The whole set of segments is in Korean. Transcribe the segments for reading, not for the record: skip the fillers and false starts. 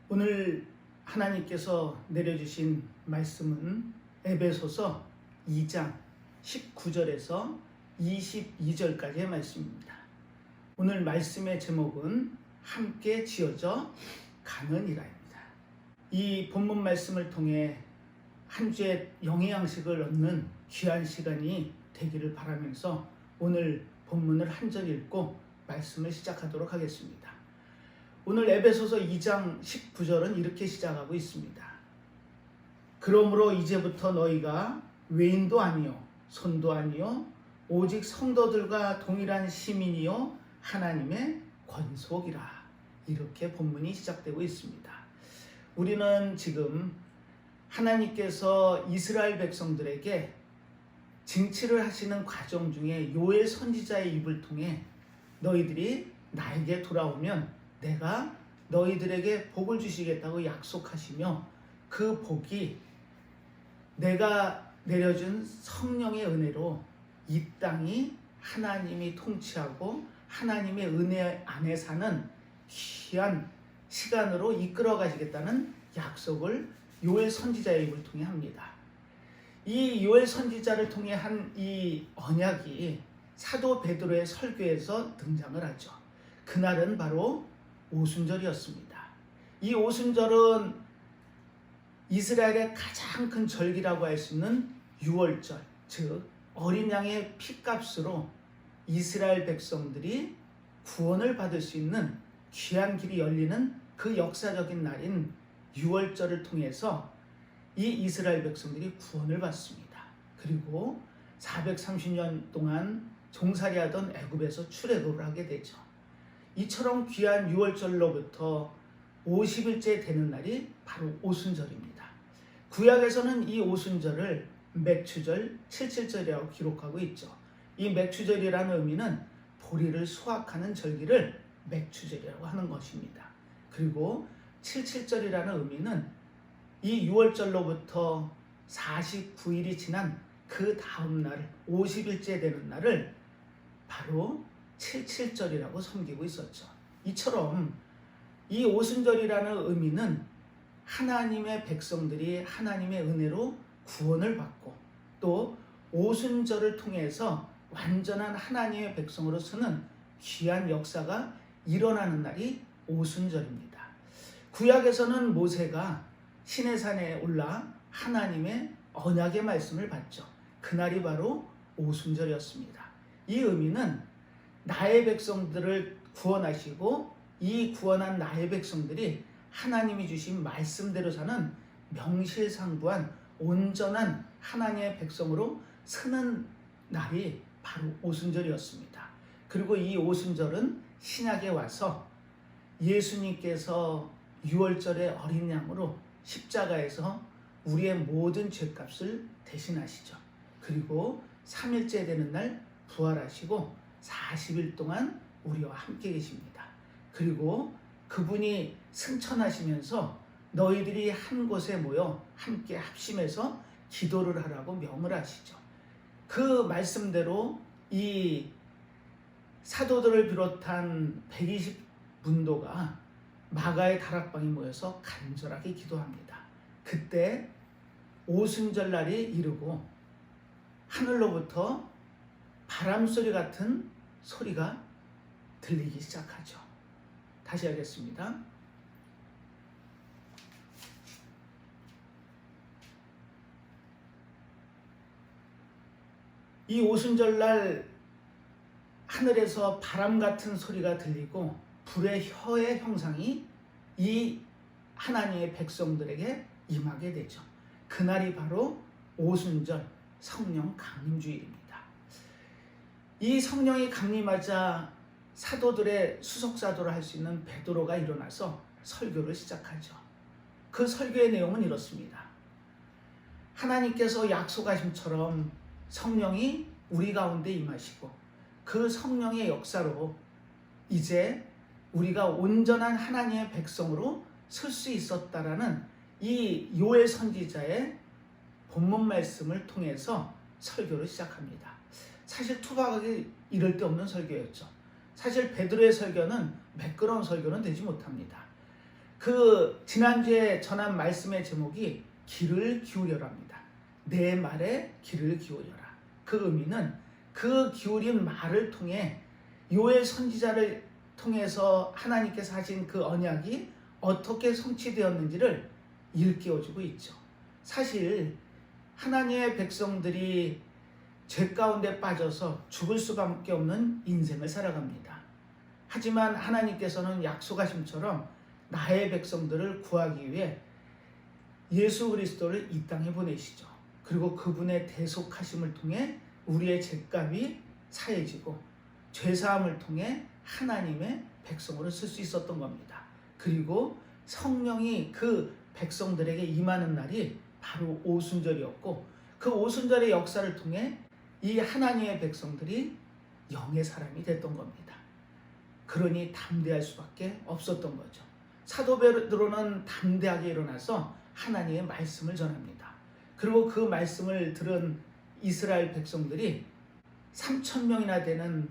오늘 하나님께서 내려주신 말씀은 에베소서 2장 19절에서 22절까지의 말씀입니다. 오늘 말씀의 제목은 함께 지어져 가는 이라입니다. 이 본문 말씀을 통해 한 주의 영의 양식을 얻는 귀한 시간이 되기를 바라면서 오늘 본문을 한 절 읽고 말씀을 시작하도록 하겠습니다. 오늘 에베소서 2장 19절은 이렇게 시작하고 있습니다. 그러므로 이제부터 너희가 외인도 아니요 손도 아니요 오직 성도들과 동일한 시민이요 하나님의 권속이라. 이렇게 본문이 시작되고 있습니다. 우리는 지금 하나님께서 이스라엘 백성들에게 징치를 하시는 과정 중에 요엘 선지자의 입을 통해 너희들이 나에게 돌아오면 내가 너희들에게 복을 주시겠다고 약속하시며 그 복이 내가 내려준 성령의 은혜로 이 땅이 하나님이 통치하고 하나님의 은혜 안에 사는 귀한 시간으로 이끌어 가시겠다는 약속을 요엘 선지자의 입을 통해 합니다. 이 요엘 선지자를 통해 한 이 언약이 사도 베드로의 설교에서 등장을 하죠. 그날은 바로 오순절이었습니다. 이 오순절은 이스라엘의 가장 큰 절기라고 할 수 있는 유월절, 즉 어린 양의 피값으로 이스라엘 백성들이 구원을 받을 수 있는 귀한 길이 열리는 그 역사적인 날인 유월절을 통해서 이 이스라엘 백성들이 구원을 받습니다. 그리고 430년 동안 종살이하던 애굽에서 출애굽을 하게 되죠. 이처럼 귀한 유월절로부터 50일째 되는 날이 바로 오순절입니다. 구약에서는 이 오순절을 맥추절, 칠칠절이라고 기록하고 있죠. 이 맥추절이라는 의미는 보리를 수확하는 절기를 맥추절이라고 하는 것입니다. 그리고 칠칠절이라는 의미는 이 유월절로부터 49일이 지난 그 다음 날 50일째 되는 날을 바로 칠칠절이라고 섬기고 있었죠. 이처럼 이 오순절이라는 의미는 하나님의 백성들이 하나님의 은혜로 구원을 받고 또 오순절을 통해서 완전한 하나님의 백성으로 서는 귀한 역사가 일어나는 날이 오순절입니다. 구약에서는 모세가 시내산에 올라 하나님의 언약의 말씀을 받죠. 그날이 바로 오순절이었습니다. 이 의미는 나의 백성들을 구원하시고 이 구원한 나의 백성들이 하나님이 주신 말씀대로 사는 명실상부한 온전한 하나님의 백성으로 서는 날이 바로 오순절이었습니다. 그리고 이 오순절은 신약에 와서 예수님께서 유월절의 어린 양으로 십자가에서 우리의 모든 죄값을 대신하시죠. 그리고 3일째 되는 날 부활하시고 40일 동안 우리와 함께 계십니다. 그리고 그분이 승천하시면서 너희들이 한 곳에 모여 함께 합심해서 기도를 하라고 명을 하시죠. 그 말씀대로 이 사도들을 비롯한 120문도가 마가의 다락방에 모여서 간절하게 기도합니다. 그때 오순절 날이 이르고 하늘로부터 바람소리 같은 소리가 들리기 시작하죠. 다시 하겠습니다. 이 오순절날 하늘에서 바람 같은 소리가 들리고 불의 혀의 형상이 이 하나님의 백성들에게 임하게 되죠. 그날이 바로 오순절 성령 강림주일입니다. 이 성령이 강림하자 사도들의 수석사도를 할 수 있는 베드로가 일어나서 설교를 시작하죠. 그 설교의 내용은 이렇습니다. 하나님께서 약속하심처럼 성령이 우리 가운데 임하시고 그 성령의 역사로 이제 우리가 온전한 하나님의 백성으로 설 수 있었다라는 이 요엘 선지자의 본문 말씀을 통해서 설교를 시작합니다. 사실 투박하기 이를 데 없는 설교였죠. 사실 베드로의 설교는 매끄러운 설교는 되지 못합니다. 그 지난주에 전한 말씀의 제목이 귀를 기울여라입니다. 내 말에 귀를 기울여라. 그 의미는 그 기울인 말을 통해 요엘 선지자를 통해서 하나님께서 하신 그 언약이 어떻게 성취되었는지를 일깨워주고 있죠. 사실 하나님의 백성들이 죄 가운데 빠져서 죽을 수밖에 없는 인생을 살아갑니다. 하지만 하나님께서는 약속하심처럼 나의 백성들을 구하기 위해 예수 그리스도를 이 땅에 보내시죠. 그리고 그분의 대속하심을 통해 우리의 죄값이 사해지고 죄사함을 통해 하나님의 백성으로 쓸 수 있었던 겁니다. 그리고 성령이 그 백성들에게 임하는 날이 바로 오순절이었고, 그 오순절의 역사를 통해 이 하나님의 백성들이 영의 사람이 됐던 겁니다. 그러니 담대할 수밖에 없었던 거죠. 사도 베드로는 담대하게 일어나서 하나님의 말씀을 전합니다. 그리고 그 말씀을 들은 이스라엘 백성들이 3,000명이나 되는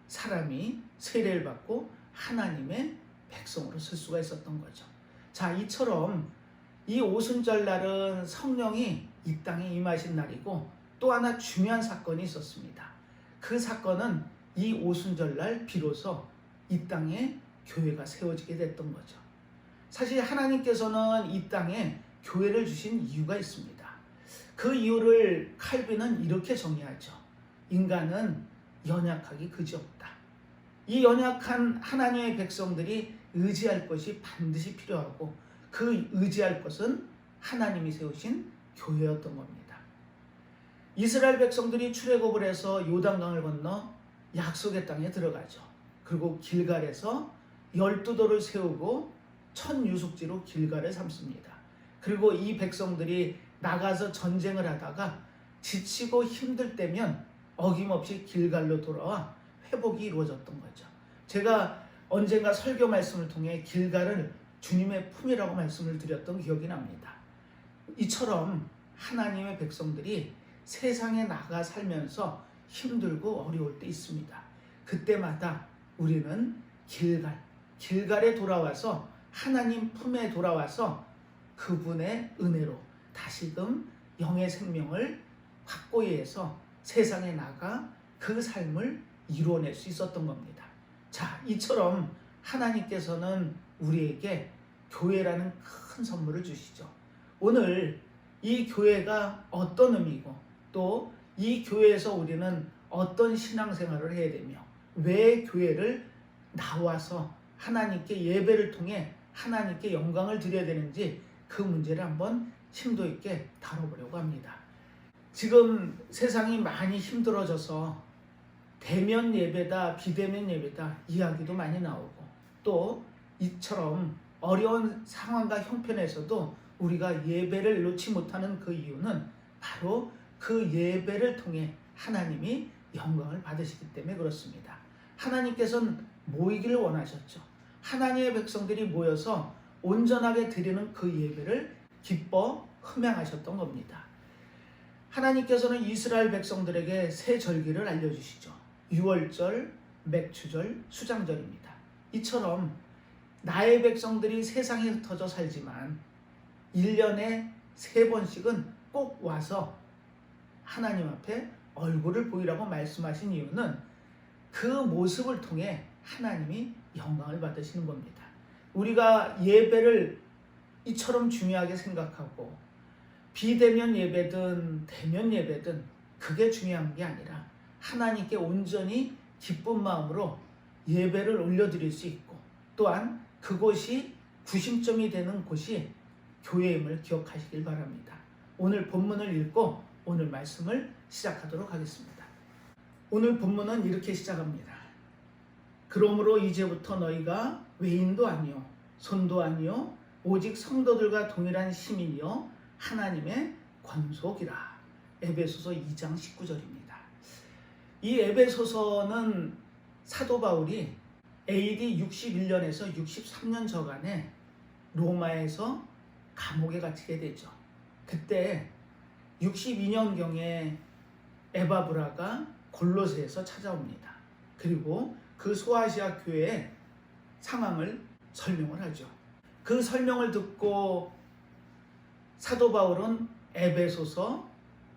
사람이 세례를 받고 하나님의 백성으로 쓸 수가 있었던 거죠. 자, 이처럼 이 오순절 날은 성령이 이 땅에 임하신 날이고, 또 하나 중요한 사건이 있었습니다. 그 사건은 이 오순절 날 비로소 이 땅에 교회가 세워지게 됐던 거죠. 사실 하나님께서는 이 땅에 교회를 주신 이유가 있습니다. 그 이유를 칼빈은 이렇게 정의하죠. 인간은 연약하기 그지없다. 이 연약한 하나님의 백성들이 의지할 것이 반드시 필요하고, 그 의지할 것은 하나님이 세우신 교회였던 겁니다. 이스라엘 백성들이 출애굽을 해서 요단강을 건너 약속의 땅에 들어가죠. 그리고 길갈에서 12도를 세우고 천유숙지로 길갈을 삼습니다. 그리고 이 백성들이 나가서 전쟁을 하다가 지치고 힘들 때면 어김없이 길갈로 돌아와 회복이 이루어졌던 거죠. 제가 언젠가 설교 말씀을 통해 길갈을 주님의 품이라고 말씀을 드렸던 기억이 납니다. 이처럼 하나님의 백성들이 세상에 나가 살면서 힘들고 어려울 때 있습니다. 그때마다 우리는 길갈에 돌아와서 하나님 품에 돌아와서 그분의 은혜로 다시금 영의 생명을 확고히 해서 세상에 나가 그 삶을 이루어낼 수 있었던 겁니다. 자, 이처럼 하나님께서는 우리에게 교회라는 큰 선물을 주시죠. 오늘 이 교회가 어떤 의미고, 또 이 교회에서 우리는 어떤 신앙생활을 해야 되며, 왜 교회를 나와서 하나님께 예배를 통해 하나님께 영광을 드려야 되는지, 그 문제를 한번 심도 있게 다뤄보려고 합니다. 지금 세상이 많이 힘들어져서 대면 예배다, 비대면 예배다 이야기도 많이 나오고, 또 이처럼 어려운 상황과 형편에서도 우리가 예배를 놓지 못하는 그 이유는 바로 그 예배를 통해 하나님이 영광을 받으시기 때문에 그렇습니다. 하나님께서는 모이기를 원하셨죠. 하나님의 백성들이 모여서 온전하게 드리는 그 예배를 기뻐 흠양하셨던 겁니다. 하나님께서는 이스라엘 백성들에게 세 절기를 알려주시죠. 유월절, 맥추절, 수장절입니다. 이처럼 나의 백성들이 세상에 흩어져 살지만 1년에 3번씩은 꼭 와서 하나님 앞에 얼굴을 보이라고 말씀하신 이유는 그 모습을 통해 하나님이 영광을 받으시는 겁니다. 우리가 예배를 이처럼 중요하게 생각하고 비대면 예배든 대면 예배든 그게 중요한 게 아니라 하나님께 온전히 기쁜 마음으로 예배를 올려드릴 수 있고, 또한 그곳이 구심점이 되는 곳이 교회임을 기억하시길 바랍니다. 오늘 본문을 읽고 오늘 말씀을 시작하도록 하겠습니다. 오늘 본문은 이렇게 시작합니다. 그러므로 이제부터 너희가 외인도 아니요 손도 아니요 오직 성도들과 동일한 시민이요 하나님의 권속이라. 에베소서 2장 19절입니다. 이 에베소서는 사도 바울이 AD 61년에서 63년 저간에 로마에서 감옥에 갇히게 되죠. 그때 62년경에 에바브라가 골로새에서 찾아옵니다. 그리고 그 소아시아 교회의 상황을 설명을 하죠. 그 설명을 듣고 사도 바울은 에베소서,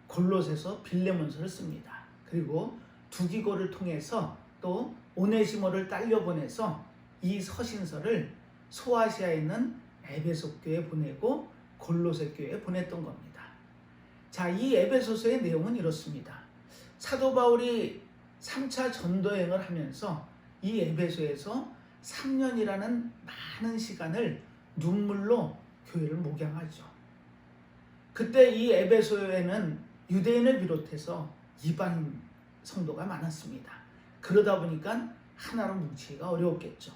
골로새서, 빌레몬서를 씁니다. 그리고 두기고를 통해서 또 오네시모를 딸려 보내서 이 서신서를 소아시아에 있는 에베소 교회에 보내고 골로새 교회에 보냈던 겁니다. 자, 이 에베소서의 내용은 이렇습니다. 사도 바울이 3차 전도여행을 하면서 이 에베소에서 3년이라는 많은 시간을 눈물로 교회를 목양하죠. 그때 이 에베소에는 유대인을 비롯해서 이방인 성도가 많았습니다. 그러다 보니까 하나로 뭉치기가 어려웠겠죠.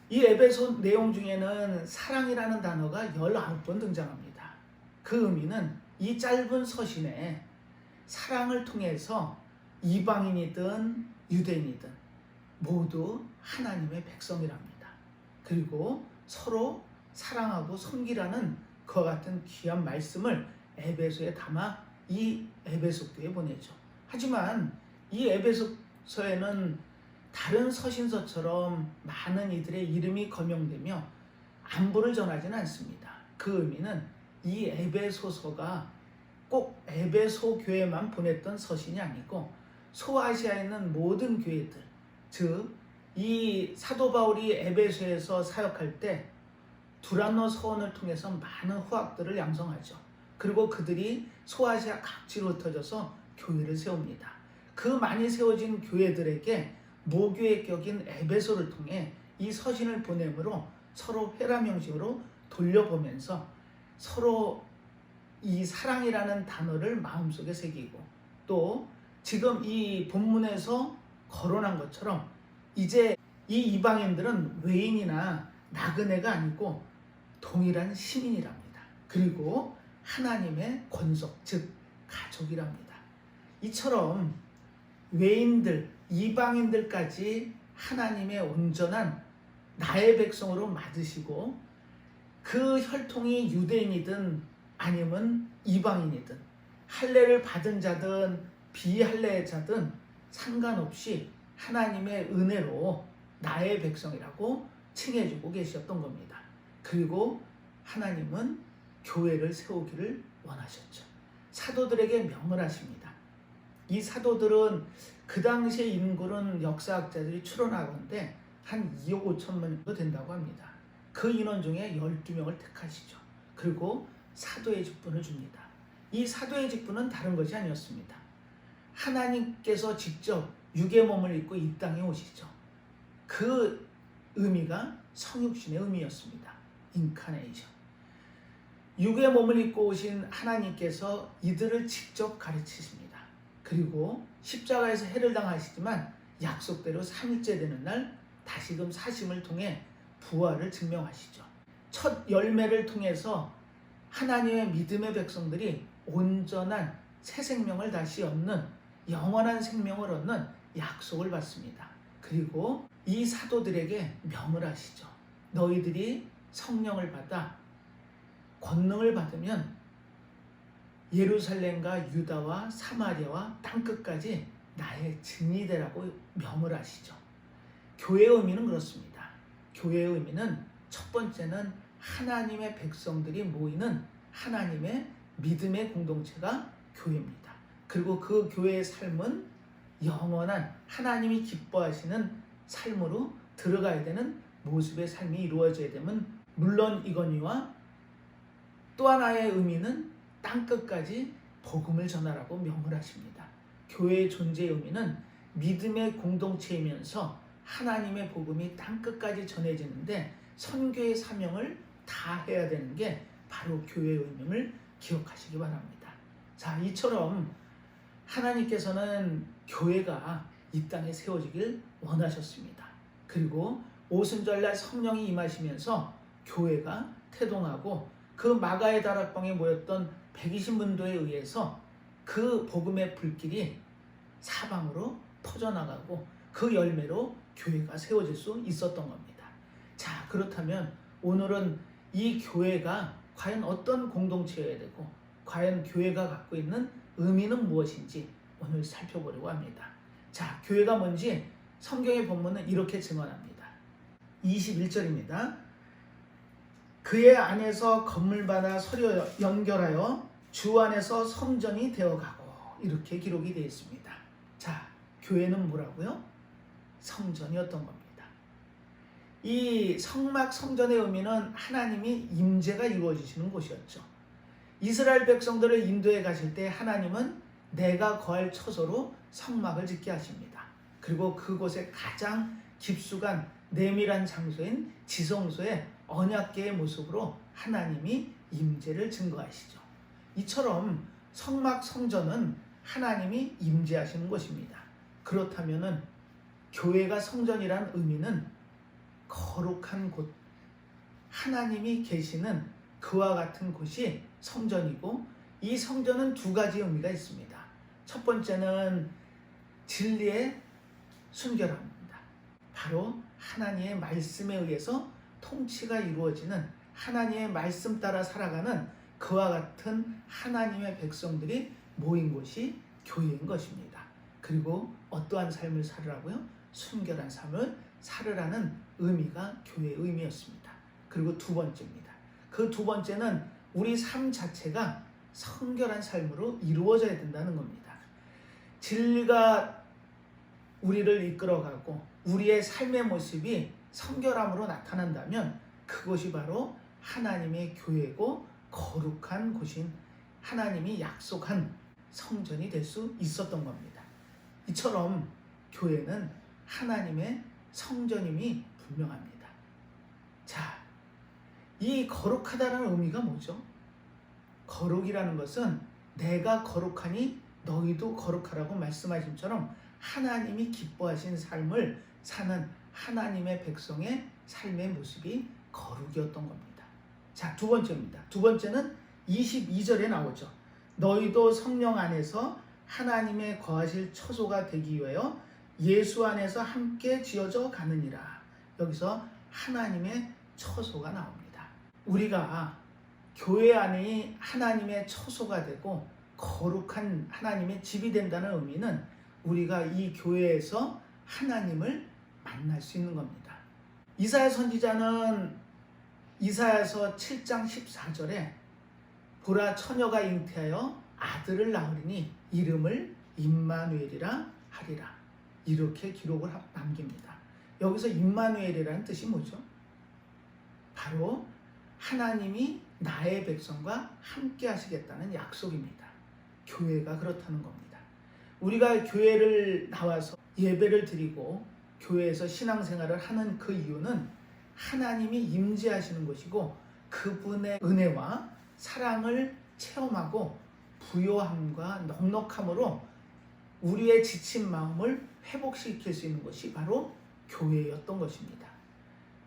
이 에베소 내용 중에는 사랑이라는 단어가 19번 등장합니다. 그 의미는 이 짧은 서신에 사랑을 통해서 이방인이든 유대인이든 모두 하나님의 백성이랍니다. 그리고 서로 사랑하고 섬기라는 그와 같은 귀한 말씀을 에베소에 담아 이 에베소 교회에 보내죠. 하지만 이 에베소서에는 다른 서신서처럼 많은 이들의 이름이 거명되며 안부를 전하지는 않습니다. 그 의미는 이 에베소서가 꼭 에베소 교회만 보냈던 서신이 아니고 소아시아에 있는 모든 교회들, 즉 이 사도 바울이 에베소에서 사역할 때 두란노 서원을 통해서 많은 후학들을 양성하죠. 그리고 그들이 소아시아 각지로 흩어져서 교회를 세웁니다. 그 많이 세워진 교회들에게 모교의 격인 에베소를 통해 이 서신을 보내므로 서로 회람 형식으로 돌려보면서 서로 이 사랑이라는 단어를 마음속에 새기고 또 지금 이 본문에서 거론한 것처럼 이제 이 이방인들은 외인이나 나그네가 아니고 동일한 시민이랍니다. 그리고 하나님의 권속, 즉 가족이랍니다. 이처럼 외인들, 이방인들까지 하나님의 온전한 나의 백성으로 맞으시고 그 혈통이 유대인이든 아니면 이방인이든 할례를 받은 자든 비할례자든 상관없이 하나님의 은혜로 나의 백성이라고 칭해주고 계셨던 겁니다. 그리고 하나님은 교회를 세우기를 원하셨죠. 사도들에게 명을 하십니다. 이 사도들은 그 당시의 인구는 역사학자들이 추론하건대 한 2억 5천 명 정도 된다고 합니다. 그 인원 중에 12명을 택하시죠. 그리고 사도의 직분을 줍니다. 이 사도의 직분은 다른 것이 아니었습니다. 하나님께서 직접 육의 몸을 입고 이 땅에 오시죠. 그 의미가 성육신의 의미였습니다. 인카네이션. 육의 몸을 입고 오신 하나님께서 이들을 직접 가르치십니다. 그리고 십자가에서 해를 당하시지만 약속대로 3일째 되는 날 다시금 사심을 통해 부활을 증명하시죠. 첫 열매를 통해서 하나님의 믿음의 백성들이 온전한 새 생명을 다시 얻는 영원한 생명을 얻는 약속을 받습니다. 그리고 이 사도들에게 명을 하시죠. 너희들이 성령을 받아 권능을 받으면 예루살렘과 유다와 사마리아와 땅끝까지 나의 증인이 되라고 명을 하시죠. 교회의 의미는 그렇습니다. 교회의 의미는 첫 번째는 하나님의 백성들이 모이는 하나님의 믿음의 공동체가 교회입니다. 그리고 그 교회의 삶은 영원한 하나님이 기뻐하시는 삶으로 들어가야 되는 모습의 삶이 이루어져야 되면 물론 이거니와 또 하나의 의미는 땅끝까지 복음을 전하라고 명을 하십니다. 교회의 존재의 의미는 믿음의 공동체이면서 하나님의 복음이 땅끝까지 전해지는데 선교의 사명을 다 해야 되는 게 바로 교회의 의미를 기억하시기 바랍니다. 자, 이처럼 하나님께서는 교회가 이 땅에 세워지길 원하셨습니다. 그리고 오순절날 성령이 임하시면서 교회가 태동하고 그 마가의 다락방에 모였던 120문도에 의해서 그 복음의 불길이 사방으로 퍼져나가고 그 열매로 교회가 세워질 수 있었던 겁니다. 자, 그렇다면 오늘은 이 교회가 과연 어떤 공동체여야 되고 과연 교회가 갖고 있는 의미는 무엇인지 오늘 살펴보려고 합니다. 자, 교회가 뭔지 성경의 본문은 이렇게 증언합니다. 21절입니다. 그의 안에서 건물마다 서려 연결하여 주 안에서 성전이 되어가고, 이렇게 기록이 되어 있습니다. 자, 교회는 뭐라고요? 성전이었던 겁니다. 이 성막 성전의 의미는 하나님이 임재가 이루어지시는 곳이었죠. 이스라엘 백성들을 인도해 가실 때 하나님은 내가 거할 처소로 성막을 짓게 하십니다. 그리고 그곳에 가장 깊숙한 내밀한 장소인 지성소의 언약궤의 모습으로 하나님이 임재를 증거하시죠. 이처럼 성막 성전은 하나님이 임재하시는 곳입니다. 그렇다면은 교회가 성전이란 의미는 거룩한 곳, 하나님이 계시는 그와 같은 곳이 성전이고, 이 성전은 두 가지 의미가 있습니다. 첫 번째는 진리의 순결함입니다. 바로 하나님의 말씀에 의해서 통치가 이루어지는, 하나님의 말씀 따라 살아가는 그와 같은 하나님의 백성들이 모인 곳이 교회인 것입니다. 그리고 어떠한 삶을 살으라고요? 순결한 삶을 살으라는 의미가 교회의 의미였습니다. 그리고 두 번째입니다. 그 두 번째는 우리 삶 자체가 성결한 삶으로 이루어져야 된다는 겁니다. 진리가 우리를 이끌어가고 우리의 삶의 모습이 성결함으로 나타난다면 그것이 바로 하나님의 교회고 거룩한 곳인 하나님이 약속한 성전이 될 수 있었던 겁니다. 이처럼 교회는 하나님의 성전임이 분명합니다. 자, 이 거룩하다는 의미가 뭐죠? 거룩이라는 것은 내가 거룩하니 너희도 거룩하라고 말씀하신 것처럼 하나님이 기뻐하신 삶을 사는 하나님의 백성의 삶의 모습이 거룩이었던 겁니다. 자, 두 번째입니다. 두 번째는 22절에 나오죠. 너희도 성령 안에서 하나님의 거하실 처소가 되기 위하여 예수 안에서 함께 지어져 가느니라. 여기서 하나님의 처소가 나옵니다. 우리가 교회 안에 하나님의 처소가 되고 거룩한 하나님의 집이 된다는 의미는 우리가 이 교회에서 하나님을 만날 수 있는 겁니다. 이사야 선지자는 이사야서 7장 14절에 보라 처녀가 잉태하여 아들을 낳으리니 이름을 임마누엘이라 하리라, 이렇게 기록을 남깁니다. 여기서 임마누엘이라는 뜻이 뭐죠? 바로 하나님이 나의 백성과 함께 하시겠다는 약속입니다. 교회가 그렇다는 겁니다. 우리가 교회를 나와서 예배를 드리고 교회에서 신앙생활을 하는 그 이유는 하나님이 임재하시는 것이고 그분의 은혜와 사랑을 체험하고 부요함과 넉넉함으로 우리의 지친 마음을 회복시킬 수 있는 것이 바로 교회였던 것입니다.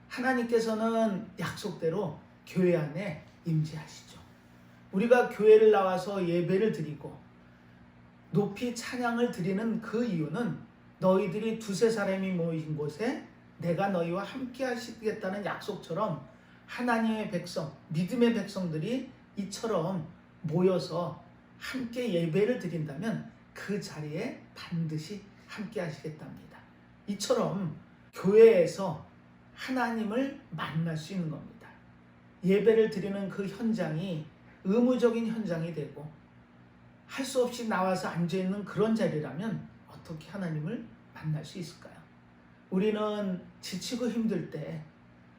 하나님께서는 약속대로 교회 안에 임재하시죠. 우리가 교회를 나와서 예배를 드리고 높이 찬양을 드리는 그 이유는 너희들이 두세 사람이 모인 곳에 내가 너희와 함께 하시겠다는 약속처럼 하나님의 백성, 믿음의 백성들이 이처럼 모여서 함께 예배를 드린다면 그 자리에 반드시 함께 하시겠답니다. 이처럼 교회에서 하나님을 만날 수 있는 겁니다. 예배를 드리는 그 현장이 의무적인 현장이 되고 할 수 없이 나와서 앉아있는 그런 자리라면 어떻게 하나님을 만날 수 있을까요? 우리는 지치고 힘들 때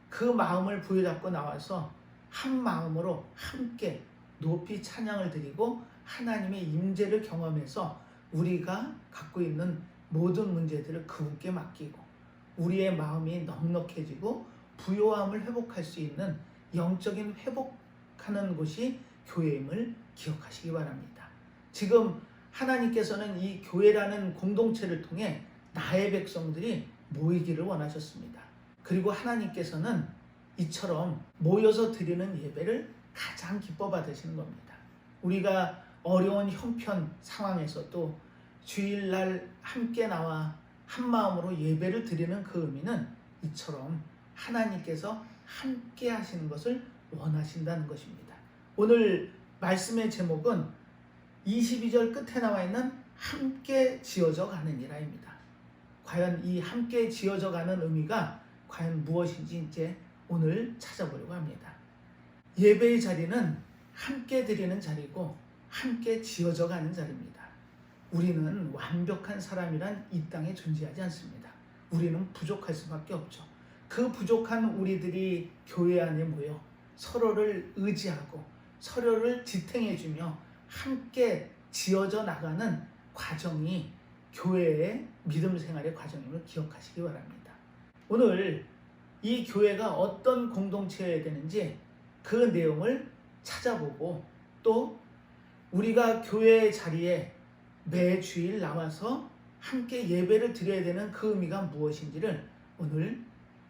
그 마음을 부여잡고 나와서 한 마음으로 함께 높이 찬양을 드리고 하나님의 임재를 경험해서 우리가 갖고 있는 모든 문제들을 그분께 맡기고 우리의 마음이 넉넉해지고 부요함을 회복할 수 있는 영적인 회복하는 곳이 교회임을 기억하시기 바랍니다. 지금 하나님께서는 이 교회라는 공동체를 통해 나의 백성들이 모이기를 원하셨습니다. 그리고 하나님께서는 이처럼 모여서 드리는 예배를 가장 기뻐 받으시는 겁니다. 우리가 어려운 형편 상황에서도 주일날 함께 나와 한 마음으로 예배를 드리는 그 의미는 이처럼 하나님께서 함께 하시는 것을 원하신다는 것입니다. 오늘 말씀의 제목은 22절 끝에 나와 있는 함께 지어져 가느니라입니다. 과연 이 함께 지어져 가는 의미가 과연 무엇인지 이제 오늘 찾아보려고 합니다. 예배의 자리는 함께 드리는 자리고 함께 지어져 가는 자리입니다. 우리는 완벽한 사람이란 이 땅에 존재하지 않습니다. 우리는 부족할 수밖에 없죠. 그 부족한 우리들이 교회 안에 모여 서로를 의지하고 서로를 지탱해주며 함께 지어져 나가는 과정이 교회의 믿음 생활의 과정임을 기억하시기 바랍니다. 오늘 이 교회가 어떤 공동체여야 되는지 그 내용을 찾아보고 또 우리가 교회 자리에 매 주일 나와서 함께 예배를 드려야 되는 그 의미가 무엇인지를 오늘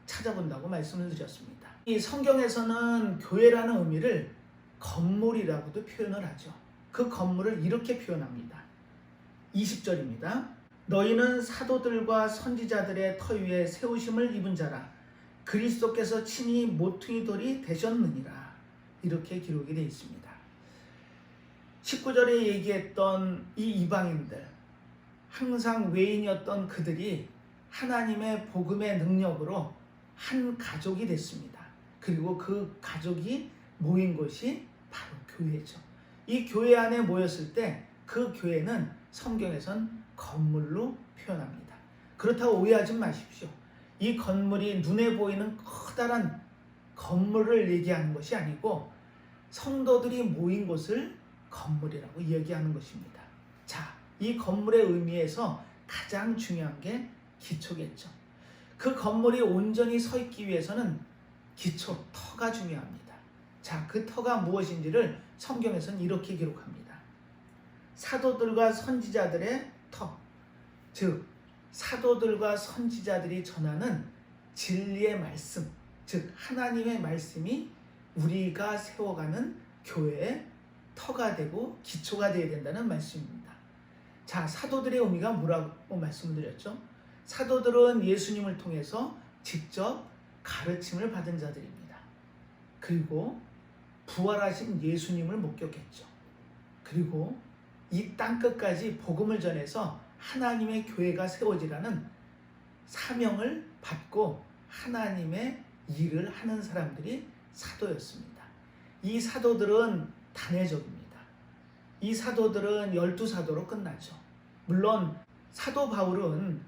찾아본다고 말씀을 드렸습니다. 이 성경에서는 교회라는 의미를 건물이라고도 표현을 하죠. 그 건물을 이렇게 표현합니다. 20절입니다. 너희는 사도들과 선지자들의 터 위에 세우심을 입은 자라 그리스도께서 친히 모퉁이 돌이 되셨느니라. 이렇게 기록이 되어 있습니다. 19절에 얘기했던 이 이방인들, 항상 외인이었던 그들이 하나님의 복음의 능력으로 한 가족이 됐습니다. 그리고 그 가족이 모인 곳이 바로 교회죠. 이 교회 안에 모였을 때 그 교회는 성경에선 건물로 표현합니다. 그렇다고 오해하지 마십시오. 이 건물이 눈에 보이는 커다란 건물을 얘기하는 것이 아니고 성도들이 모인 곳을 건물이라고 얘기하는 것입니다. 자, 이 건물의 의미에서 가장 중요한 게 기초겠죠. 그 건물이 온전히 서 있기 위해서는 기초, 터가 중요합니다. 자, 그 터가 무엇인지를 성경에서는 이렇게 기록합니다. 사도들과 선지자들의 터, 즉 사도들과 선지자들이 전하는 진리의 말씀, 즉 하나님의 말씀이 우리가 세워가는 교회의 터가 되고 기초가 되어야 된다는 말씀입니다. 자, 사도들의 의미가 뭐라고 말씀을 드렸죠? 사도들은 예수님을 통해서 직접 가르침을 받은 자들입니다. 그리고 부활하신 예수님을 목격했죠. 그리고 이 땅끝까지 복음을 전해서 하나님의 교회가 세워지라는 사명을 받고 하나님의 일을 하는 사람들이 사도였습니다. 이 사도들은 단회적입니다. 이 사도들은 12사도로 끝나죠. 물론 사도 바울은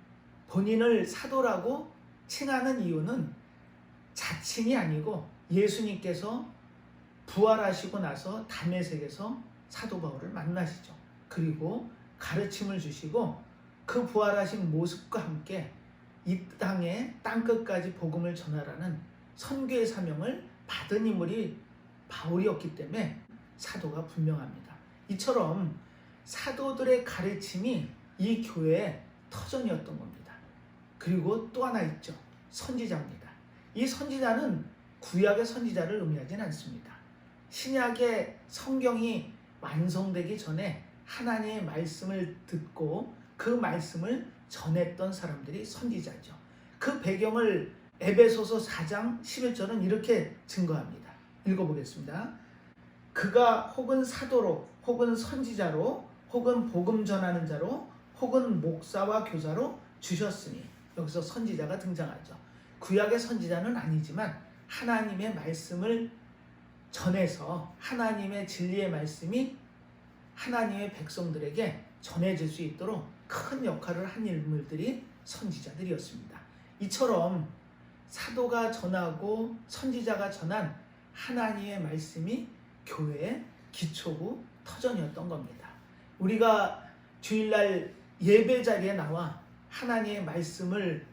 본인을 사도라고 칭하는 이유는 자칭이 아니고 예수님께서 부활하시고 나서 다메섹에서 사도 바울을 만나시죠. 그리고 가르침을 주시고 그 부활하신 모습과 함께 이 땅에 땅끝까지 복음을 전하라는 선교의 사명을 받은 인물이 바울이었기 때문에 사도가 분명합니다. 이처럼 사도들의 가르침이 이 교회의 터전이었던 겁니다. 그리고 또 하나 있죠. 선지자입니다. 이 선지자는 구약의 선지자를 의미하진 않습니다. 신약의 성경이 완성되기 전에 하나님의 말씀을 듣고 그 말씀을 전했던 사람들이 선지자죠. 그 배경을 에베소서 4장 11절은 이렇게 증거합니다. 읽어보겠습니다. 그가 혹은 사도로 혹은 선지자로 혹은 복음 전하는 자로 혹은 목사와 교사로 주셨으니, 여기서 선지자가 등장하죠. 구약의 선지자는 아니지만 하나님의 말씀을 전해서 하나님의 진리의 말씀이 하나님의 백성들에게 전해질 수 있도록 큰 역할을 한 인물들이 선지자들이었습니다. 이처럼 사도가 전하고 선지자가 전한 하나님의 말씀이 교회의 기초고 터전이었던 겁니다. 우리가 주일날 예배 자리에 나와 하나님의 말씀을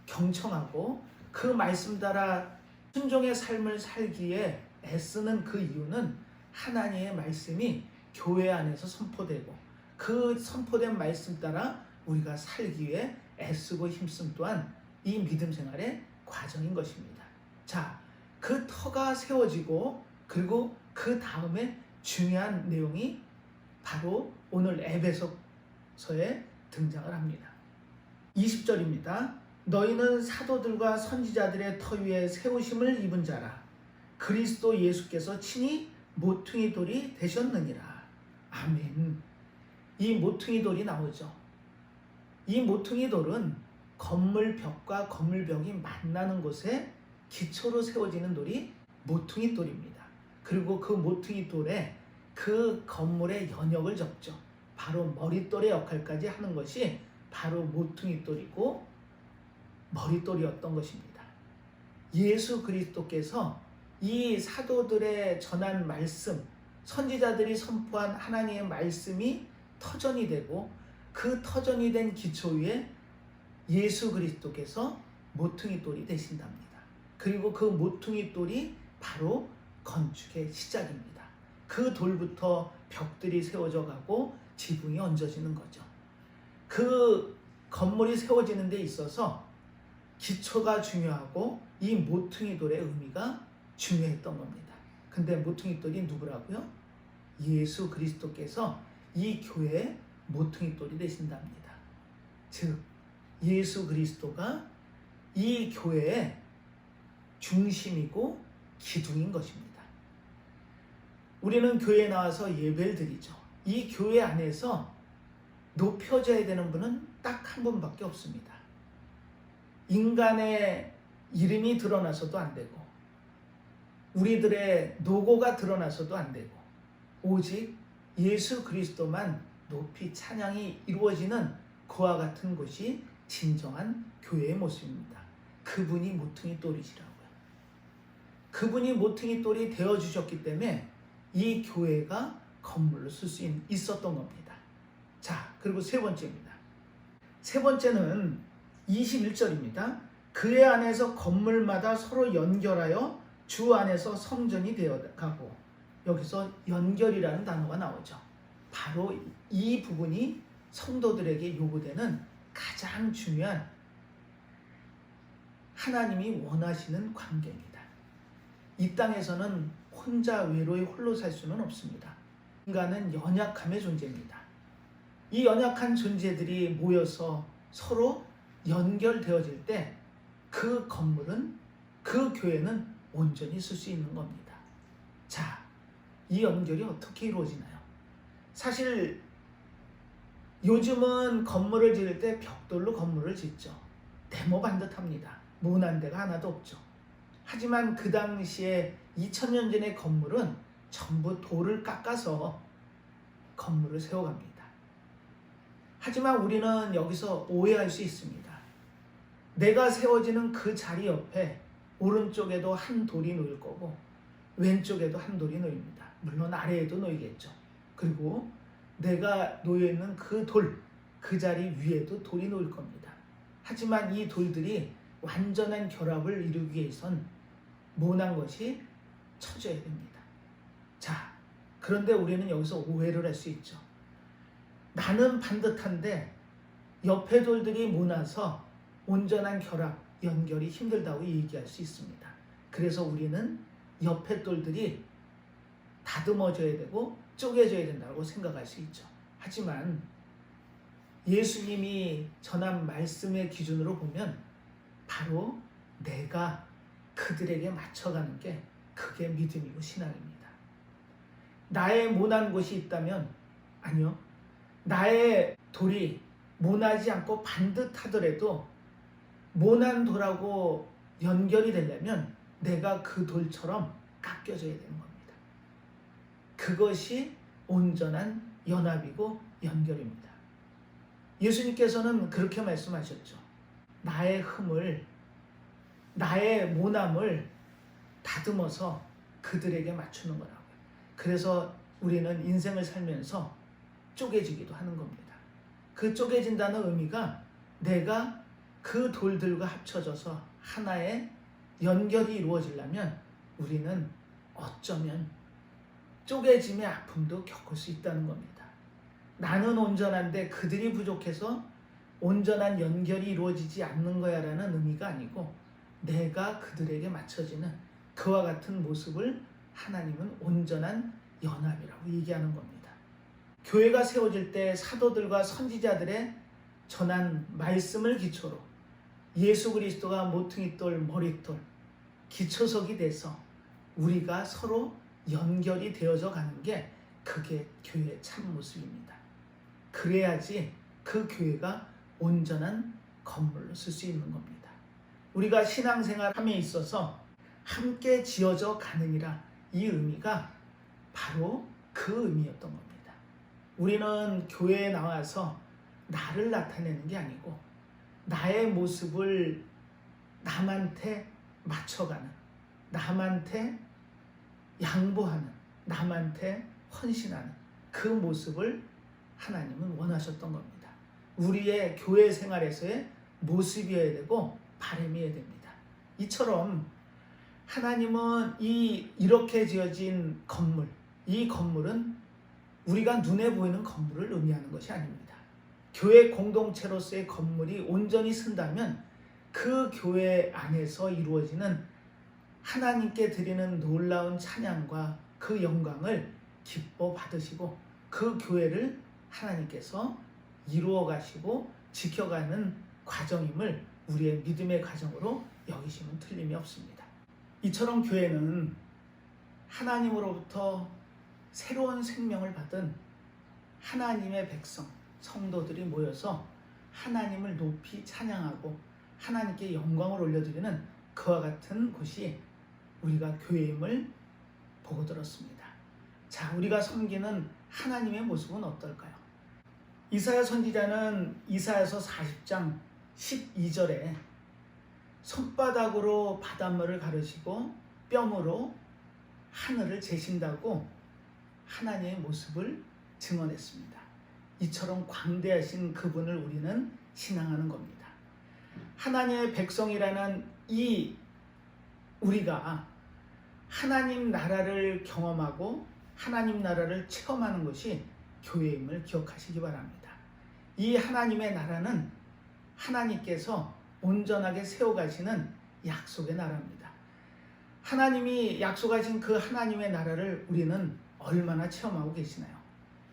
경청하고 그 말씀 따라 순종의 삶을 살기에 애쓰는 그 이유는 하나님의 말씀이 교회 안에서 선포되고 그 선포된 말씀 따라 우리가 살기 위해 애쓰고 힘쓰m 또한 이 믿음 생활의 과정인 것입니다. 자, 그 터가 세워지고 그리고 그 다음에 중요한 내용이 바로 오늘 에베소서에 등장을 합니다. 20절입니다. 너희는 사도들과 선지자들의 터 위에 세우심을 입은 자라 그리스도 예수께서 친히 모퉁이 돌이 되셨느니라. 아멘. 이 모퉁이 돌이 나오죠. 이 모퉁이 돌은 건물벽과 건물벽이 만나는 곳에 기초로 세워지는 돌이 모퉁이 돌입니다. 그리고 그 모퉁이 돌에 그 건물의 연역을 접죠. 바로 머릿돌의 역할까지 하는 것이 바로 모퉁이 돌이고 머릿돌이었던 것입니다. 예수 그리스도께서 이 사도들의 전한 말씀, 선지자들이 선포한 하나님의 말씀이 터전이 되고 그 터전이 된 기초 위에 예수 그리스도께서 모퉁이 돌이 되신답니다. 그리고 그 모퉁이 돌이 바로 건축의 시작입니다. 그 돌부터 벽들이 세워져 가고 지붕이 얹어지는 거죠. 그 건물이 세워지는 데 있어서 기초가 중요하고 이 모퉁이 돌의 의미가 중요했던 겁니다. 근데 모퉁이 돌이 누구라고요? 예수 그리스도께서 이 교회의 모퉁이 돌이 되신답니다. 즉 예수 그리스도가 이 교회의 중심이고 기둥인 것입니다. 우리는 교회에 나와서 예배를 드리죠. 이 교회 안에서 높여져야 되는 분은 딱 한 분밖에 없습니다. 인간의 이름이 드러나서도 안 되고 우리들의 노고가 드러나서도 안 되고 오직 예수 그리스도만 높이 찬양이 이루어지는 그와 같은 곳이 진정한 교회의 모습입니다. 그분이 모퉁이 돌이시라고요. 그분이 모퉁이 돌이 되어주셨기 때문에 이 교회가 건물로 쓸 수 있었던 겁니다. 자, 그리고 세 번째입니다. 세 번째는 21절입니다. 그의 안에서 건물마다 서로 연결하여 주 안에서 성전이 되어가고, 여기서 연결이라는 단어가 나오죠. 바로 이 부분이 성도들에게 요구되는 가장 중요한 하나님이 원하시는 관계입니다. 이 땅에서는 혼자 외로이 홀로 살 수는 없습니다. 인간은 연약함의 존재입니다. 이 연약한 존재들이 모여서 서로 연결되어질 때 그 건물은, 그 교회는 온전히 쓸 수 있는 겁니다. 자, 이 연결이 어떻게 이루어지나요? 사실 요즘은 건물을 지을 때 벽돌로 건물을 짓죠. 네모 반듯합니다. 모난 데가 하나도 없죠. 하지만 그 당시에 2000년 전의 건물은 전부 돌을 깎아서 건물을 세워갑니다. 하지만 우리는 여기서 오해할 수 있습니다. 내가 세워지는 그 자리 옆에 오른쪽에도 한 돌이 놓일 거고 왼쪽에도 한 돌이 놓입니다. 물론 아래에도 놓이겠죠. 그리고 내가 놓여있는 그 돌, 그 자리 위에도 돌이 놓일 겁니다. 하지만 이 돌들이 완전한 결합을 이루기 위해선 모난 것이 쳐져야 됩니다. 자, 그런데 우리는 여기서 오해를 할 수 있죠. 나는 반듯한데 옆에 돌들이 모나서 온전한 결합, 연결이 힘들다고 얘기할 수 있습니다. 그래서 우리는 옆에 돌들이 다듬어져야 되고 쪼개져야 된다고 생각할 수 있죠. 하지만 예수님이 전한 말씀의 기준으로 보면 바로 내가 그들에게 맞춰가는 게 그게 믿음이고 신앙입니다. 나의 모난 곳이 있다면, 아니요, 나의 돌이 모나지 않고 반듯하더라도 모난 돌하고 연결이 되려면 내가 그 돌처럼 깎여져야 되는 겁니다. 그것이 온전한 연합이고 연결입니다. 예수님께서는 그렇게 말씀하셨죠. 나의 흠을, 나의 모남을 다듬어서 그들에게 맞추는 거라고요. 그래서 우리는 인생을 살면서 쪼개지기도 하는 겁니다. 그 쪼개진다는 의미가 내가 그 돌들과 합쳐져서 하나의 연결이 이루어지려면 우리는 어쩌면 쪼개짐의 아픔도 겪을 수 있다는 겁니다. 나는 온전한데 그들이 부족해서 온전한 연결이 이루어지지 않는 거야 라는 의미가 아니고 내가 그들에게 맞춰지는 그와 같은 모습을 하나님은 온전한 연합이라고 얘기하는 겁니다. 교회가 세워질 때 사도들과 선지자들의 전한 말씀을 기초로 예수 그리스도가 모퉁이돌, 머릿돌, 기초석이 돼서 우리가 서로 연결이 되어져 가는 게 그게 교회의 참 모습입니다. 그래야지 그 교회가 온전한 건물로 쓸 수 있는 겁니다. 우리가 신앙생활함에 있어서 함께 지어져 가느니라, 이 의미가 바로 그 의미였던 겁니다. 우리는 교회에 나와서 나를 나타내는 게 아니고 나의 모습을 남한테 맞춰가는, 남한테 양보하는, 남한테 헌신하는 그 모습을 하나님은 원하셨던 겁니다. 우리의 교회 생활에서의 모습이어야 되고 바람이어야 됩니다. 이처럼 하나님은 이렇게 지어진 건물, 이 건물은 우리가 눈에 보이는 건물을 의미하는 것이 아닙니다. 교회 공동체로서의 건물이 온전히 쓴다면 그 교회 안에서 이루어지는 하나님께 드리는 놀라운 찬양과 그 영광을 기뻐 받으시고 그 교회를 하나님께서 이루어 가시고 지켜가는 과정임을 우리의 믿음의 과정으로 여기시면 틀림이 없습니다. 이처럼 교회는 하나님으로부터 새로운 생명을 받은 하나님의 백성, 성도들이 모여서 하나님을 높이 찬양하고 하나님께 영광을 올려드리는 그와 같은 곳이 우리가 교회임을 보고 들었습니다. 자, 우리가 섬기는 하나님의 모습은 어떨까요? 이사야 선지자는 이사야서 40장 12절에 손바닥으로 바닷물을 가르시고 뼘으로 하늘을 재신다고 하나님의 모습을 증언했습니다. 이처럼 광대하신 그분을 우리는 신앙하는 겁니다. 하나님의 백성이라는 우리가 하나님 나라를 경험하고 하나님 나라를 체험하는 것이 교회임을 기억하시기 바랍니다. 이 하나님의 나라는 하나님께서 온전하게 세워가시는 약속의 나라입니다. 하나님이 약속하신 그 하나님의 나라를 우리는 얼마나 체험하고 계시나요?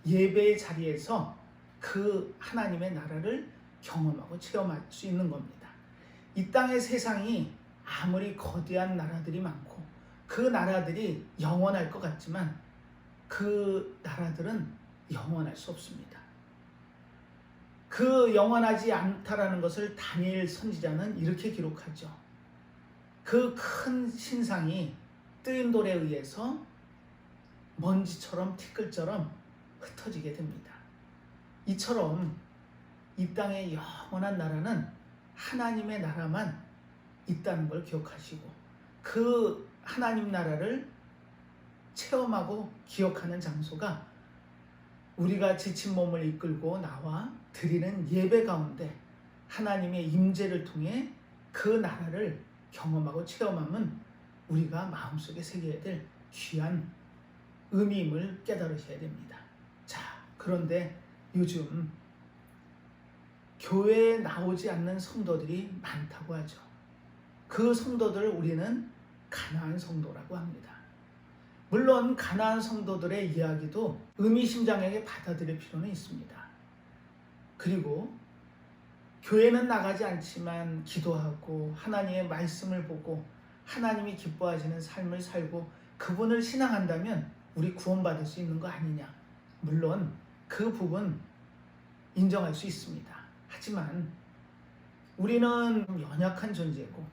예배의 자리에서 그 하나님의 나라를 경험하고 체험할 수 있는 겁니다. 이 땅의 세상이 아무리 거대한 나라들이 많고 그 나라들이 영원할 것 같지만 그 나라들은 영원할 수 없습니다. 그 영원하지 않다라는 것을 다니엘 선지자는 이렇게 기록하죠. 그 큰 신상이 뜨인 돌에 의해서 먼지처럼 티끌처럼 흩어지게 됩니다. 이처럼 이 땅의 영원한 나라는 하나님의 나라만 있다는 걸 기억하시고 그 하나님 나라를 체험하고 기억하는 장소가 우리가 지친 몸을 이끌고 나와 드리는 예배 가운데 하나님의 임재를 통해 그 나라를 경험하고 체험하면 우리가 마음속에 새겨야 될 귀한 의미임을 깨달으셔야 됩니다. 자, 그런데 요즘 교회에 나오지 않는 성도들이 많다고 하죠. 그 성도들을 우리는 가나안 성도라고 합니다. 물론 가나안 성도들의 이야기도 의미심장하게 받아들일 필요는 있습니다. 그리고 교회는 나가지 않지만 기도하고 하나님의 말씀을 보고 하나님이 기뻐하시는 삶을 살고 그분을 신앙한다면 우리 구원받을 수 있는 거 아니냐. 물론 그 부분 인정할 수 있습니다. 하지만 우리는 연약한 존재고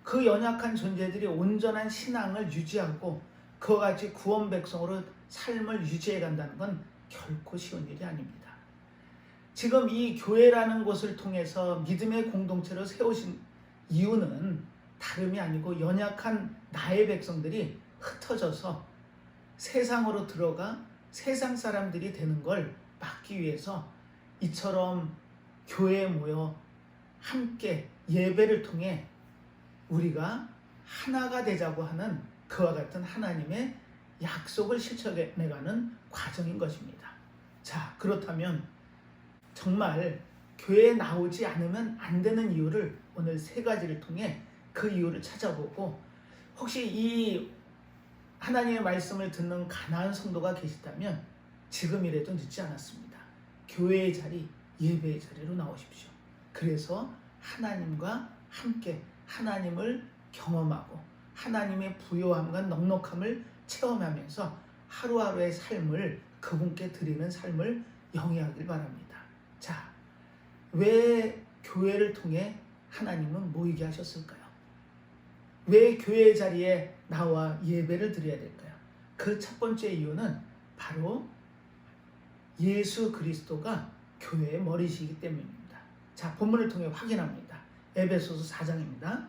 그 연약한 존재들이 온전한 신앙을 유지하고 그와 같이 구원 백성으로 삶을 유지해 간다는 건 결코 쉬운 일이 아닙니다. 지금 이 교회라는 곳을 통해서 믿음의 공동체로 세우신 이유는 다름이 아니고 연약한 나의 백성들이 흩어져서 세상으로 들어가 세상 사람들이 되는 걸 막기 위해서 이처럼 교회에 모여 함께 예배를 통해 우리가 하나가 되자고 하는 그와 같은 하나님의 약속을 실천해가는 과정인 것입니다. 자, 그렇다면 정말 교회에 나오지 않으면 안 되는 이유를 오늘 세 가지를 통해 그 이유를 찾아보고 혹시 이 하나님의 말씀을 듣는 가나안 성도가 계시다면 지금이라도 늦지 않았습니다. 교회의 자리, 예배의 자리로 나오십시오. 그래서 하나님과 함께 하나님을 경험하고 하나님의 부요함과 넉넉함을 체험하면서 하루하루의 삶을 그분께 드리는 삶을 영위하길 바랍니다. 자, 왜 교회를 통해 하나님은 모이게 하셨을까요? 왜 교회의 자리에 나와 예배를 드려야 될까요? 그 첫 번째 이유는 바로 예수 그리스도가 교회의 머리시기 때문입니다. 자, 본문을 통해 확인합니다. 에베소서 4장입니다.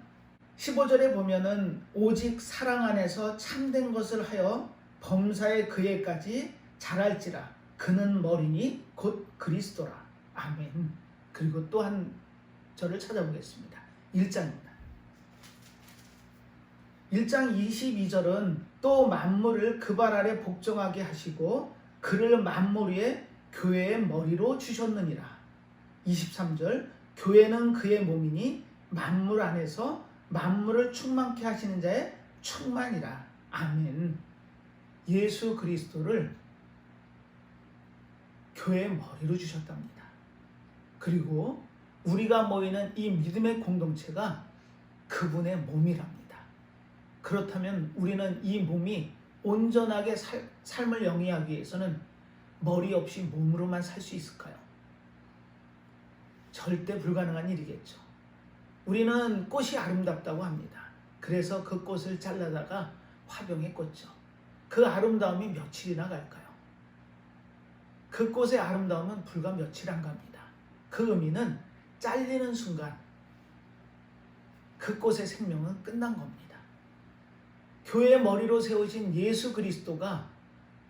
15절에 보면은 오직 사랑 안에서 참된 것을 하여 범사에 그에까지 자랄지라 그는 머리니 곧 그리스도라. 아멘. 그리고 또 한 절을 찾아보겠습니다. 1장입니다. 1장 22절은 또 만물을 그 발 아래 복종하게 하시고 그를 만물 위에 교회의 머리로 주셨느니라. 23절 교회는 그의 몸이니 만물 안에서 만물을 충만케 하시는 자의 충만이라. 아멘. 예수 그리스도를 교회의 머리로 주셨답니다. 그리고 우리가 모이는 이 믿음의 공동체가 그분의 몸이랍니다. 그렇다면 우리는 이 몸이 온전하게 삶을 영위하기 위해서는 머리 없이 몸으로만 살 수 있을까요? 절대 불가능한 일이겠죠. 우리는 꽃이 아름답다고 합니다. 그래서 그 꽃을 잘라다가 화병에 꽂죠. 그 아름다움이 며칠이나 갈까요? 그 꽃의 아름다움은 불과 며칠 안 갑니다. 그 의미는 잘리는 순간 그 꽃의 생명은 끝난 겁니다. 교회의 머리로 세우신 예수 그리스도가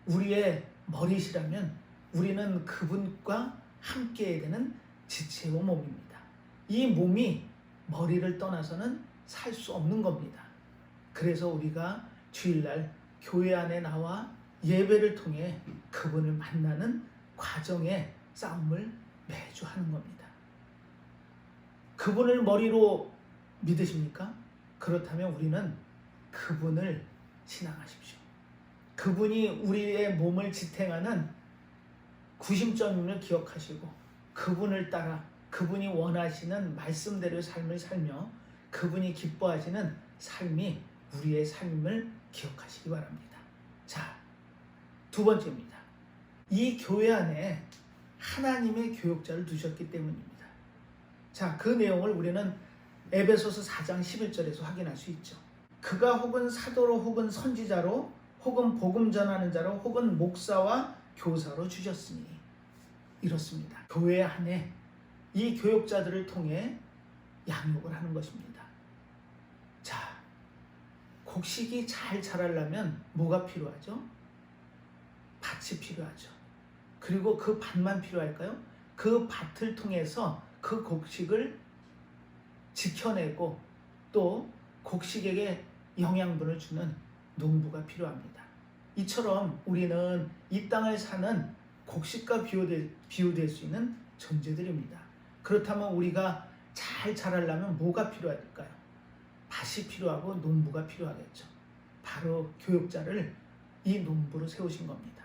우리의 머리시라면 우리는 그분과 함께 되는 지체의 몸입니다. 이 몸이 머리를 떠나서는 살 수 없는 겁니다. 그래서 우리가 주일날 교회 안에 나와 예배를 통해 그분을 만나는 과정의 싸움을 매주 하는 겁니다. 그분을 머리로 믿으십니까? 그렇다면 우리는 그분을 신앙하십시오. 그분이 우리의 몸을 지탱하는 구심점임을 기억하시고 그분을 따라 그분이 원하시는 말씀대로 삶을 살며 그분이 기뻐하시는 삶이 우리의 삶임을 기억하시기 바랍니다. 자, 두 번째입니다. 이 교회 안에 하나님의 교육자를 두셨기 때문입니다. 자, 그 내용을 우리는 에베소서 4장 11절에서 확인할 수 있죠. 그가 혹은 사도로 혹은 선지자로 혹은 복음 전하는 자로 혹은 목사와 교사로 주셨으니 이렇습니다. 교회 안에 이 교육자들을 통해 양육을 하는 것입니다. 자, 곡식이 잘 자라려면 뭐가 필요하죠? 밭이 필요하죠. 그리고 그 밭만 필요할까요? 그 밭을 통해서 그 곡식을 지켜내고 또 곡식에게 영양분을 주는 농부가 필요합니다. 이처럼 우리는 이 땅을 사는 곡식과 비유될 수 있는 존재들입니다. 그렇다면 우리가 잘 자라려면 뭐가 필요할까요? 밭이 필요하고 농부가 필요하겠죠. 바로 교육자를 이 농부로 세우신 겁니다.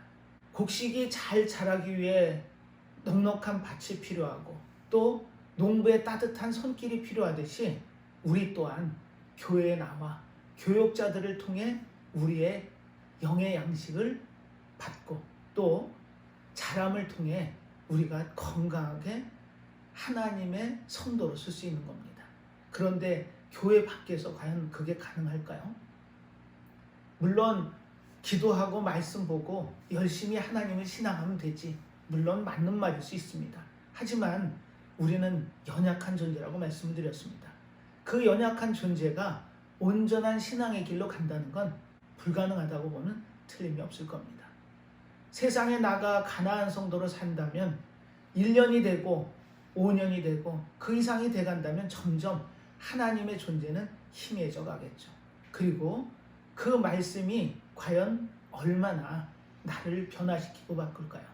곡식이 잘 자라기 위해 넉넉한 밭이 필요하고 또 농부의 따뜻한 손길이 필요하듯이 우리 또한 교회에 나와 교육자들을 통해 우리의 영의 양식을 받고 또 자람을 통해 우리가 건강하게 하나님의 성도로 쓸 수 있는 겁니다. 그런데 교회 밖에서 과연 그게 가능할까요? 물론 기도하고 말씀 보고 열심히 하나님을 신앙하면 되지. 물론 맞는 말일 수 있습니다. 하지만 우리는 연약한 존재라고 말씀드렸습니다. 그 연약한 존재가 온전한 신앙의 길로 간다는 건 불가능하다고 보면 틀림이 없을 겁니다. 세상에 나가 가나안 성도로 산다면 1년이 되고 5년이 되고 그 이상이 돼간다면 점점 하나님의 존재는 희미해져 가겠죠. 그리고 그 말씀이 과연 얼마나 나를 변화시키고 바꿀까요?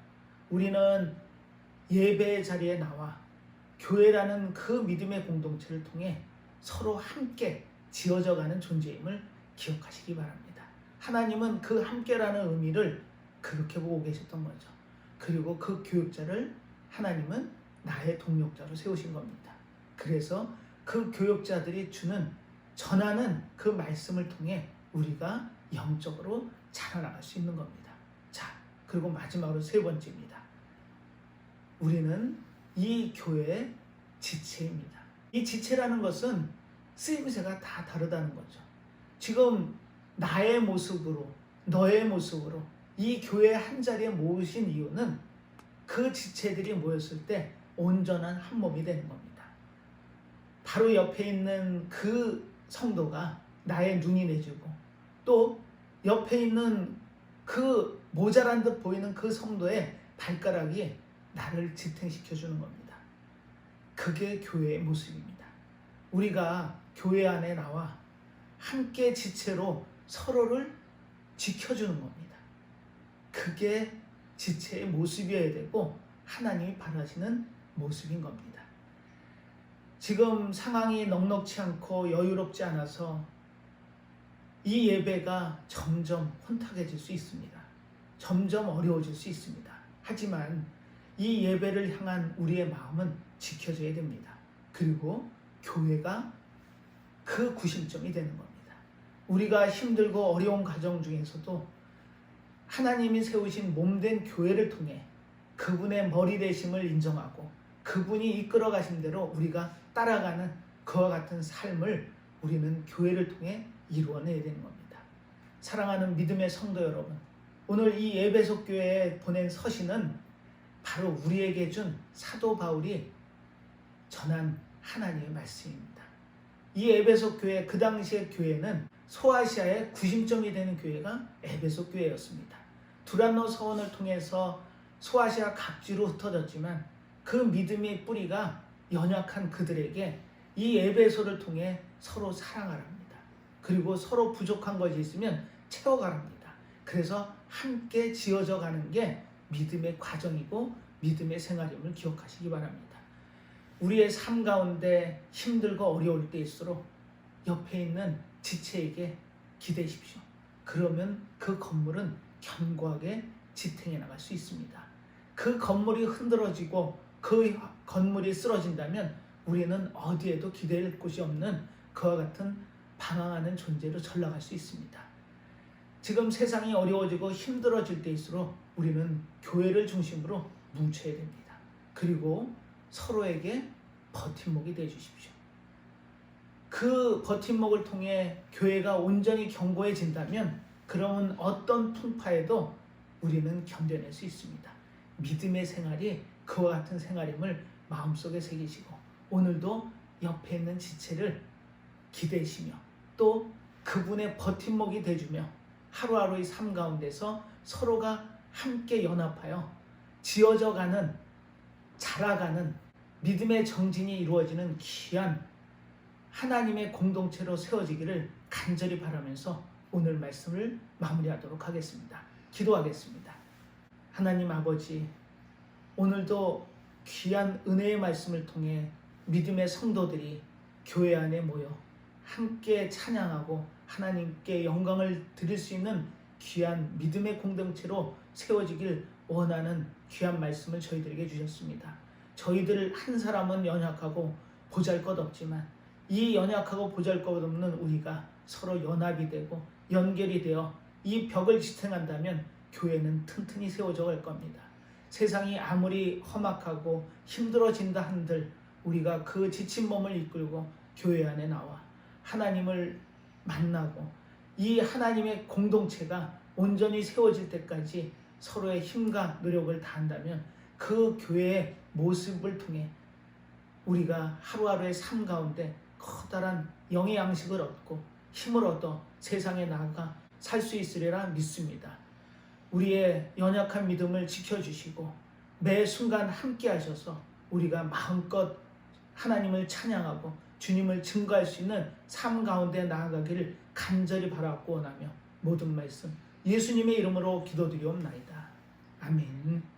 우리는 예배의 자리에 나와 교회라는 그 믿음의 공동체를 통해 서로 함께 지어져가는 존재임을 기억하시기 바랍니다. 하나님은 그 함께라는 의미를 그렇게 보고 계셨던 거죠. 그리고 그 교육자를 하나님은 나의 동력자로 세우신 겁니다. 그래서 그 교육자들이 전하는 그 말씀을 통해 우리가 영적으로 자라나갈 수 있는 겁니다. 자, 그리고 마지막으로 세 번째입니다. 우리는 이 교회의 지체입니다. 이 지체라는 것은 쓰임새가 다 다르다는 거죠. 지금 나의 모습으로 너의 모습으로 이 교회 한자리에 모으신 이유는 그 지체들이 모였을 때 온전한 한 몸이 되는 겁니다. 바로 옆에 있는 그 성도가 나의 눈이 내주고, 또 옆에 있는 그 모자란 듯 보이는 그 성도의 발가락이 나를 지탱시켜 주는 겁니다. 그게 교회의 모습입니다. 우리가 교회 안에 나와 함께 지체로 서로를 지켜주는 겁니다. 그게 지체의 모습이어야 되고 하나님이 바라시는 모습인 겁니다. 지금 상황이 넉넉지 않고 여유롭지 않아서 이 예배가 점점 혼탁해질 수 있습니다. 점점 어려워질 수 있습니다. 하지만 이 예배를 향한 우리의 마음은 지켜져야 됩니다. 그리고 교회가 그 구심점이 되는 겁니다. 우리가 힘들고 어려운 가정 중에서도 하나님이 세우신 몸된 교회를 통해 그분의 머리 되심을 인정하고 그분이 이끌어 가신 대로 우리가 따라가는 그와 같은 삶을 우리는 교회를 통해 이루어내야 되는 겁니다. 사랑하는 믿음의 성도 여러분, 오늘 이 에베소 교회에 보낸 서신은 바로 우리에게 준 사도 바울이 전한 하나님의 말씀입니다. 이 에베소 교회, 그 당시의 교회는 소아시아의 구심점이 되는 교회가 에베소 교회였습니다. 두란노 서원을 통해서 소아시아 각지로 흩어졌지만 그 믿음의 뿌리가 연약한 그들에게 이 에베소를 통해 서로 사랑하랍니다. 그리고 서로 부족한 것이 있으면 채워가랍니다. 그래서 함께 지어져 가는 게 믿음의 과정이고 믿음의 생활임을 기억하시기 바랍니다. 우리의 삶 가운데 힘들고 어려울 때일수록 옆에 있는 지체에게 기대십시오. 그러면 그 건물은 견고하게 지탱해 나갈 수 있습니다. 그 건물이 흔들어지고 그 건물이 쓰러진다면 우리는 어디에도 기댈 곳이 없는 그와 같은 방황하는 존재로 전락할 수 있습니다. 지금 세상이 어려워지고 힘들어질 때일수록 우리는 교회를 중심으로 뭉쳐야 됩니다. 그리고 서로에게 버팀목이 되어주십시오. 그 버팀목을 통해 교회가 온전히 견고해진다면 그러면 어떤 풍파에도 우리는 견뎌낼 수 있습니다. 믿음의 생활이 그와 같은 생활임을 마음속에 새기시고 오늘도 옆에 있는 지체를 기대시며 또 그분의 버팀목이 되주며 하루하루의 삶 가운데서 서로가 함께 연합하여 지어져가는, 자라가는 믿음의 정진이 이루어지는 귀한 하나님의 공동체로 세워지기를 간절히 바라면서 오늘 말씀을 마무리하도록 하겠습니다. 기도하겠습니다. 하나님 아버지, 오늘도 귀한 은혜의 말씀을 통해 믿음의 성도들이 교회 안에 모여 함께 찬양하고 하나님께 영광을 드릴 수 있는 귀한 믿음의 공동체로 세워지길 원하는 귀한 말씀을 저희들에게 주셨습니다. 저희들 한 사람은 연약하고 보잘것없지만 이 연약하고 보잘것없는 우리가 서로 연합이 되고 연결이 되어 이 벽을 지탱한다면 교회는 튼튼히 세워져 갈 겁니다. 세상이 아무리 험악하고 힘들어진다 한들 우리가 그 지친 몸을 이끌고 교회 안에 나와 하나님을 만나고 이 하나님의 공동체가 온전히 세워질 때까지 서로의 힘과 노력을 다한다면 그 교회의 모습을 통해 우리가 하루하루의 삶 가운데 커다란 영의 양식을 얻고 힘을 얻어 세상에 나아가 살 수 있으리라 믿습니다. 우리의 연약한 믿음을 지켜주시고 매 순간 함께 하셔서 우리가 마음껏 하나님을 찬양하고 주님을 증거할 수 있는 삶 가운데 나아가기를 간절히 바라고 원하며 모든 말씀 예수님의 이름으로 기도드리옵나이다. 아멘.